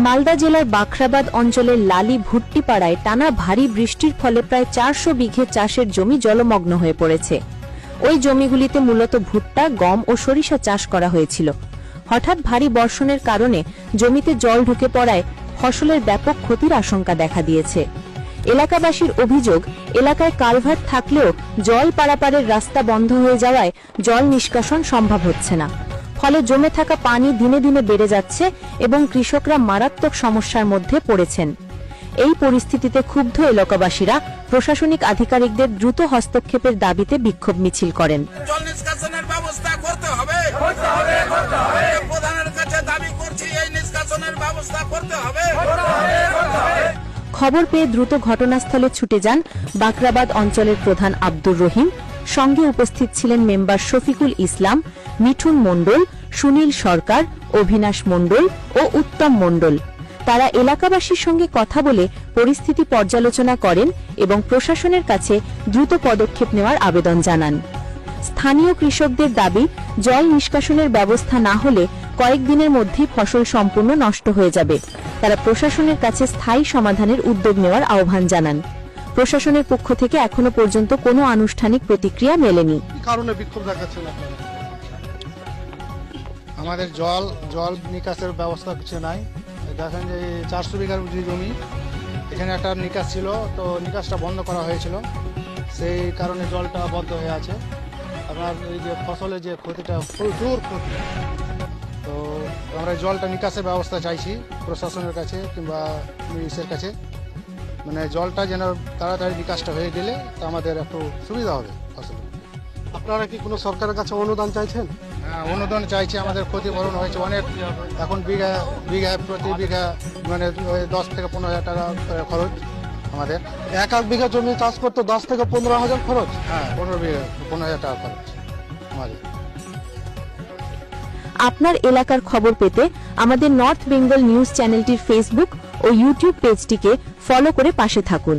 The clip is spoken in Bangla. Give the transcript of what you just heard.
মালদা জেলার বাখরাবাদ অঞ্চলের লালি ভুট্টিপাড়ায় টানা ভারী বৃষ্টির ফলে প্রায় 400 বিঘে চাষের জমি জলমগ্ন হয়ে পড়েছে। ওই জমিগুলিতে মূলত ভুট্টা, গম ও সরিষা চাষ করা হয়েছিল। হঠাৎ ভারী বর্ষণের কারণে জমিতে জল ঢুকে পড়ায় ফসলের ব্যাপক ক্ষতির আশঙ্কা দেখা দিয়েছে। এলাকাবাসীর অভিযোগ, এলাকায় কালভার্ট থাকলেও জল পারাপারের রাস্তা বন্ধ হয়ে যাওয়ায় জল নিষ্কাশন সম্ভব হচ্ছে না। ফলে জমে থাকা পানি দিনে দিনে বেড়ে যাচ্ছে এবং কৃষকরা মারাত্মক সমস্যার মধ্যে পড়েছেন। এই পরিস্থিতিতে ক্ষুব্ধ এলাকাবাসীরা প্রশাসনিক আধিকারিকদের দ্রুত হস্তক্ষেপের দাবিতে বিক্ষোভ মিছিল করেন। জল নিষ্কাশনের ব্যবস্থা করতে হবে। প্রধানের কাছে দাবি করছি, এই নিষ্কাশনের ব্যবস্থা করতে হবে। খবর পেয়ে দ্রুত ঘটনাস্থলে ছুটে যান বাখরাবাদ অঞ্চলের প্রধান আব্দুর রহিম। সঙ্গে উপস্থিত ছিলেন মেম্বার শফিকুল ইসলাম, মিঠুন মণ্ডল, সুনীল সরকার, অভিনাশ মণ্ডল ও উত্তম মণ্ডল। তারা এলাকাবাসীর সঙ্গে কথা বলে পরিস্থিতি পর্যালোচনা করেন এবং প্রশাসনের কাছে দ্রুত পদক্ষেপ নেওয়ার আবেদন জানান। স্থানীয় কৃষকদের দাবি, জল নিষ্কাশনের ব্যবস্থা না হলে কয়েকদিনের মধ্যেই ফসল সম্পূর্ণ নষ্ট হয়ে যাবে। তারা প্রশাসনের কাছে স্থায়ী সমাধানের উদ্যোগ নেওয়ার আহ্বান জানান। প্রশাসনের পক্ষ থেকে এখনো পর্যন্ত কোনো আনুষ্ঠানিক প্রতিক্রিয়া মেলেনি। কারণে বিক্ষোভ দেখাচ্ছেন আপনারা? আমাদের জল নিকাশের ব্যবস্থা কিছু নাই। দেখেন যে 400 বিঘার জমি, এখানে একটা নিকাশ ছিল, তো নিকাশটা বন্ধ করা হয়েছিল, সেই কারণে জলটা বন্ধ হয়ে আছে। আপনার এই যে ফসলের যে ক্ষতিটা প্রচুর ক্ষতি, তো আমরা জলটা নিকাশের ব্যবস্থা চাইছি প্রশাসনের কাছে কিংবা পুলিশের কাছে। মানে জলটা যেন তাড়াতাড়ি নিকাশটা হয়ে গেলে তা আমাদের একটু সুবিধা হবে ফসল। আপনারা কি কোনো সরকারের কাছে অনুদান চাইছেন? হ্যাঁ, অনুদান চাইছি। আমাদের ক্ষতিপূরণ হয়েছে অনেক। এখন বিঘা প্রতি বিঘা মানে 10 থেকে 15 হাজার টাকা খরচ আমাদের। এক বিঘা জমি চাষ করতে 10 থেকে 15 হাজার খরচ? হ্যাঁ, 15 হাজার টাকা খরচ আমাদের। আপনার এলাকার খবর পেতে আমাদের নর্থ বেঙ্গল নিউজ চ্যানেলটির ফেসবুক ও ইউটিউব পেজটিকে ফলো করে পাশে থাকুন।